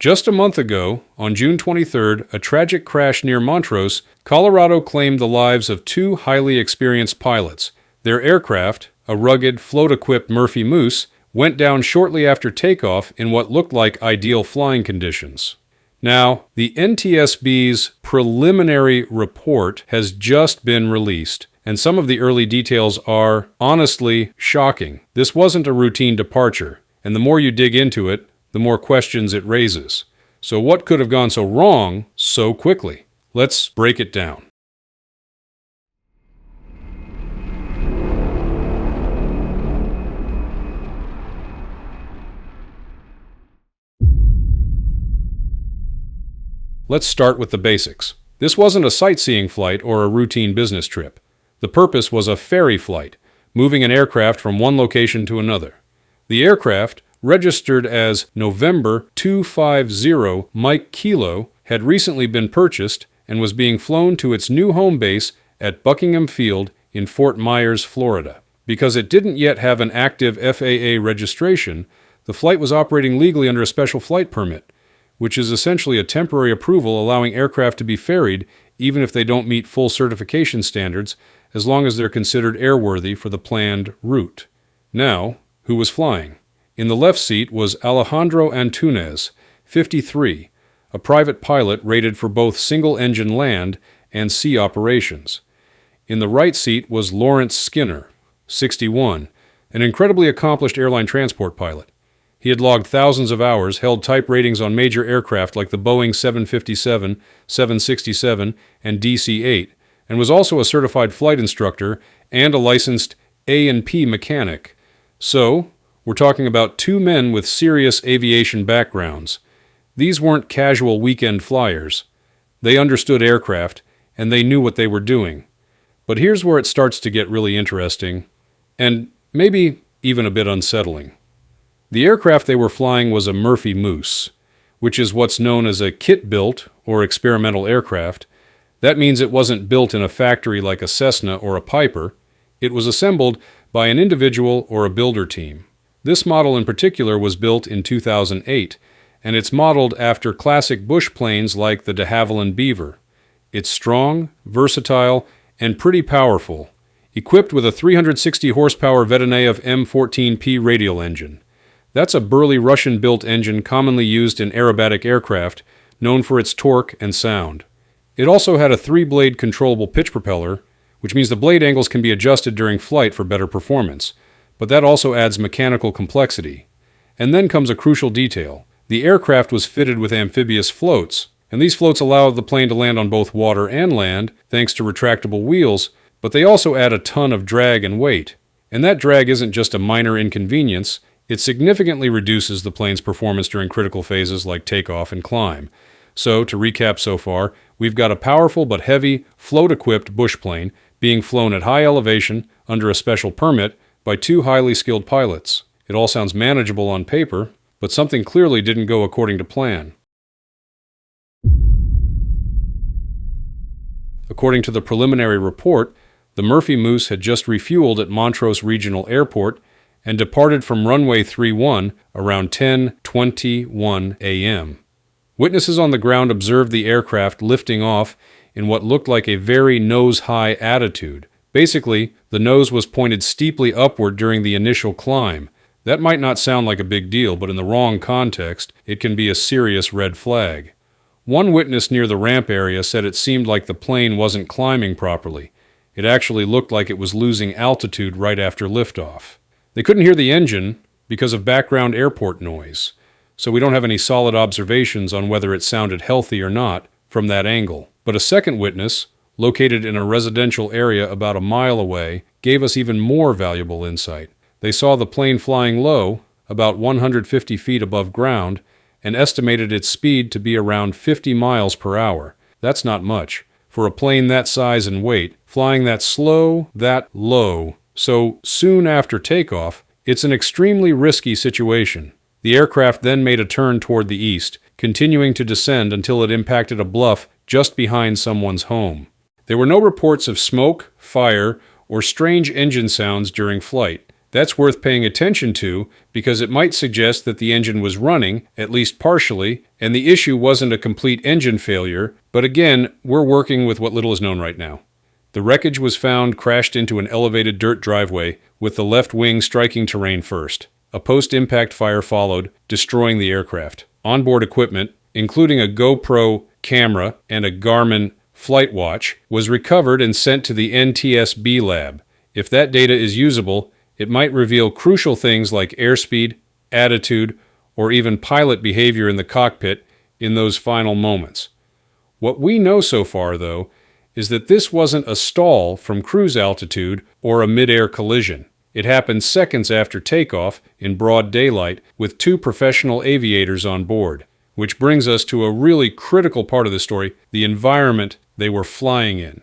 Just a month ago, on June 23rd, a tragic crash near Montrose, Colorado claimed the lives of two highly experienced pilots. Their aircraft, a rugged, float-equipped Murphy Moose, went down shortly after takeoff in what looked like ideal flying conditions. Now, the NTSB's preliminary report has just been released, and some of the early details are, honestly, shocking. This wasn't a routine departure, and the more you dig into it, the more questions it raises. So what could have gone so wrong so quickly? Let's break it down. Let's start with the basics. This wasn't a sightseeing flight or a routine business trip. The purpose was a ferry flight, moving an aircraft from one location to another. The aircraft, registered as November 250 Mike Kilo, had recently been purchased and was being flown to its new home base at Buckingham Field in Fort Myers, Florida. Because it didn't yet have an active FAA registration, the flight was operating legally under a special flight permit, which is essentially a temporary approval allowing aircraft to be ferried even if they don't meet full certification standards, as long as they're considered airworthy for the planned route. Now, who was flying? In the left seat was Alejandro Antunes, 53, a private pilot rated for both single-engine land and sea operations. In the right seat was Lawrence Skinner, 61, an incredibly accomplished airline transport pilot. He had logged thousands of hours, held type ratings on major aircraft like the Boeing 757, 767, and DC-8, and was also a certified flight instructor and a licensed A&P mechanic. So, we're talking about two men with serious aviation backgrounds. These weren't casual weekend flyers. They understood aircraft, and they knew what they were doing. But here's where it starts to get really interesting, and maybe even a bit unsettling. The aircraft they were flying was a Murphy Moose, which is what's known as a kit-built or experimental aircraft. That means it wasn't built in a factory like a Cessna or a Piper. It was assembled by an individual or a builder team. This model in particular was built in 2008, and it's modeled after classic bush planes like the de Havilland Beaver. It's strong, versatile, and pretty powerful, equipped with a 360 horsepower Vedeneev M14P radial engine. That's a burly Russian-built engine commonly used in aerobatic aircraft, known for its torque and sound. It also had a 3-blade controllable pitch propeller, which means the blade angles can be adjusted during flight for better performance, but that also adds mechanical complexity. And then comes a crucial detail. The aircraft was fitted with amphibious floats, and these floats allow the plane to land on both water and land thanks to retractable wheels, but they also add a ton of drag and weight. And that drag isn't just a minor inconvenience, it significantly reduces the plane's performance during critical phases like takeoff and climb. So, to recap so far, we've got a powerful but heavy, float-equipped bush plane being flown at high elevation under a special permit by two highly skilled pilots. It all sounds manageable on paper, but something clearly didn't go according to plan. According to the preliminary report, the Murphy Moose had just refueled at Montrose Regional Airport and departed from runway 31 around 10:21 a.m. Witnesses on the ground observed the aircraft lifting off in what looked like a very nose-high attitude. Basically, the nose was pointed steeply upward during the initial climb. That might not sound like a big deal, but in the wrong context, it can be a serious red flag. One witness near the ramp area said it seemed like the plane wasn't climbing properly. It actually looked like it was losing altitude right after liftoff. They couldn't hear the engine because of background airport noise, so we don't have any solid observations on whether it sounded healthy or not from that angle. But a second witness, located in a residential area about a mile away, gave us even more valuable insight. They saw the plane flying low, about 150 feet above ground, and estimated its speed to be around 50 miles per hour. That's not much. For a plane that size and weight, flying that slow, that low, so soon after takeoff, it's an extremely risky situation. The aircraft then made a turn toward the east, continuing to descend until it impacted a bluff just behind someone's home. There were no reports of smoke, fire, or strange engine sounds during flight. That's worth paying attention to because it might suggest that the engine was running, at least partially, and the issue wasn't a complete engine failure, but again, we're working with what little is known right now. The wreckage was found crashed into an elevated dirt driveway, with the left wing striking terrain first. A post-impact fire followed, destroying the aircraft. Onboard equipment, including a GoPro camera and a Garmin flight watch, was recovered and sent to the NTSB lab. If that data is usable, it might reveal crucial things like airspeed, attitude, or even pilot behavior in the cockpit in those final moments. What we know so far, though, is that this wasn't a stall from cruise altitude or a mid-air collision. It happened seconds after takeoff in broad daylight with two professional aviators on board. Which brings us to a really critical part of the story, the environment they were flying in.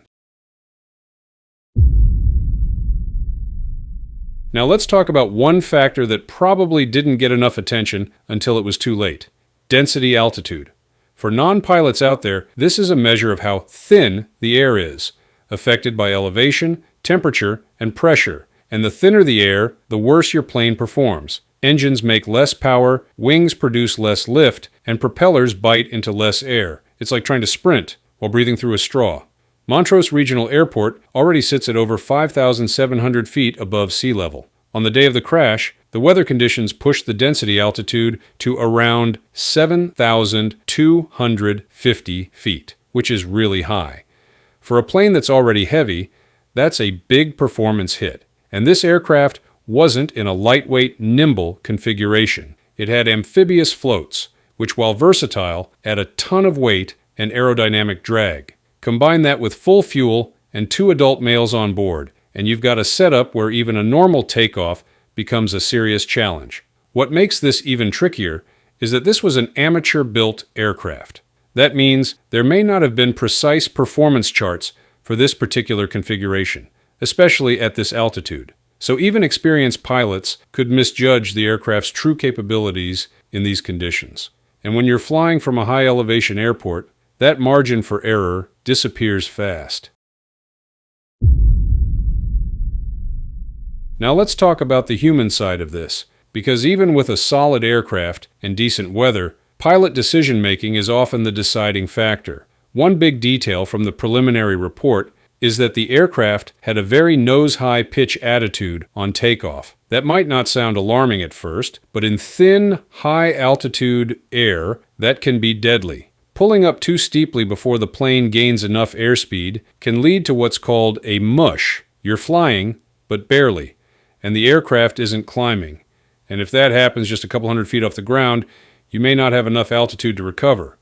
Now let's talk about one factor that probably didn't get enough attention until it was too late: density altitude. For non-pilots out there, this is a measure of how thin the air is, affected by elevation, temperature, and pressure. And the thinner the air, the worse your plane performs. Engines make less power, wings produce less lift, and propellers bite into less air. It's like trying to sprint while breathing through a straw. Montrose Regional Airport already sits at over 5,700 feet above sea level. On the day of the crash, the weather conditions pushed the density altitude to around 7,250 feet, which is really high. For a plane that's already heavy, that's a big performance hit. And this aircraft wasn't in a lightweight, nimble configuration. It had amphibious floats, which, while versatile, add a ton of weight and aerodynamic drag. Combine that with full fuel and 2 adult males on board, and you've got a setup where even a normal takeoff becomes a serious challenge. What makes this even trickier is that this was an amateur-built aircraft. That means there may not have been precise performance charts for this particular configuration, especially at this altitude. So even experienced pilots could misjudge the aircraft's true capabilities in these conditions. And when you're flying from a high-elevation airport, that margin for error disappears fast. Now let's talk about the human side of this, because even with a solid aircraft and decent weather, pilot decision-making is often the deciding factor. One big detail from the preliminary report is that the aircraft had a very nose-high pitch attitude on takeoff. That might not sound alarming at first, but in thin, high-altitude air, that can be deadly. Pulling up too steeply before the plane gains enough airspeed can lead to what's called a mush. You're flying, but barely, and the aircraft isn't climbing. And if that happens just a couple hundred feet off the ground, you may not have enough altitude to recover.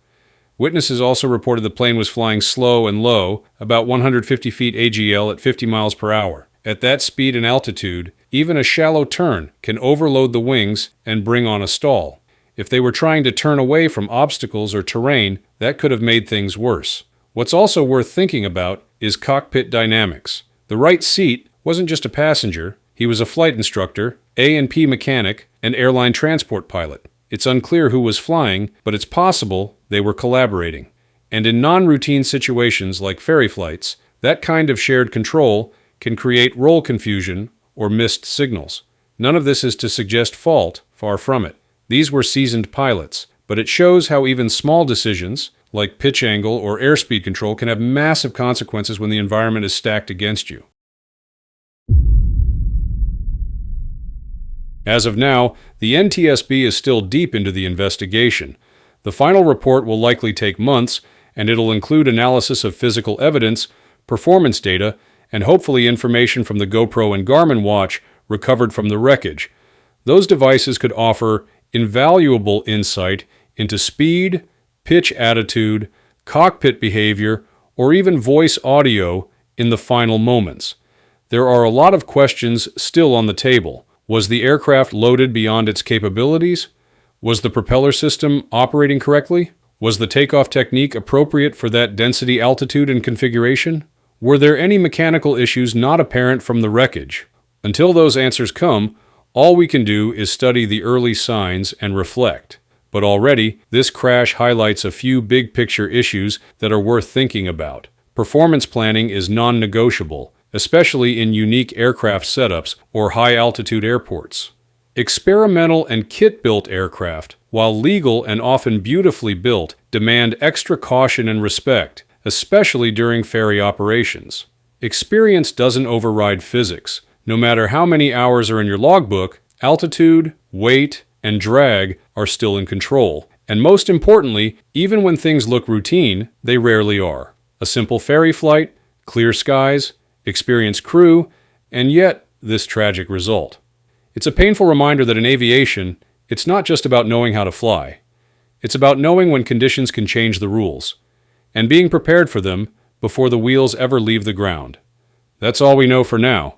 Witnesses also reported the plane was flying slow and low, about 150 feet AGL at 50 miles per hour. At that speed and altitude, even a shallow turn can overload the wings and bring on a stall. If they were trying to turn away from obstacles or terrain, that could have made things worse. What's also worth thinking about is cockpit dynamics. The right seat wasn't just a passenger, he was a flight instructor, A&P mechanic, and airline transport pilot. It's unclear who was flying, but it's possible they were collaborating. And in non-routine situations like ferry flights, that kind of shared control can create role confusion or missed signals. None of this is to suggest fault, far from it. These were seasoned pilots, but it shows how even small decisions, like pitch angle or airspeed control, can have massive consequences when the environment is stacked against you. As of now, the NTSB is still deep into the investigation. The final report will likely take months, and it'll include analysis of physical evidence, performance data, and hopefully information from the GoPro and Garmin watch recovered from the wreckage. Those devices could offer invaluable insight into speed, pitch attitude, cockpit behavior, or even voice audio in the final moments. There are a lot of questions still on the table. Was the aircraft loaded beyond its capabilities? Was the propeller system operating correctly? Was the takeoff technique appropriate for that density, altitude, and configuration? Were there any mechanical issues not apparent from the wreckage? Until those answers come, all we can do is study the early signs and reflect. But already, this crash highlights a few big-picture issues that are worth thinking about. Performance planning is non-negotiable, especially in unique aircraft setups or high-altitude airports. Experimental and kit-built aircraft, while legal and often beautifully built, demand extra caution and respect, especially during ferry operations. Experience doesn't override physics. No matter how many hours are in your logbook, altitude, weight, and drag are still in control. And most importantly, even when things look routine, they rarely are. A simple ferry flight, clear skies, experienced crew, and yet this tragic result. It's a painful reminder that in aviation, it's not just about knowing how to fly. It's about knowing when conditions can change the rules, and being prepared for them before the wheels ever leave the ground. That's all we know for now.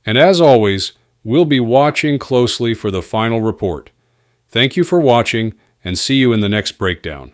And as always, we'll be watching closely for the final report. Thank you for watching, and see you in the next breakdown.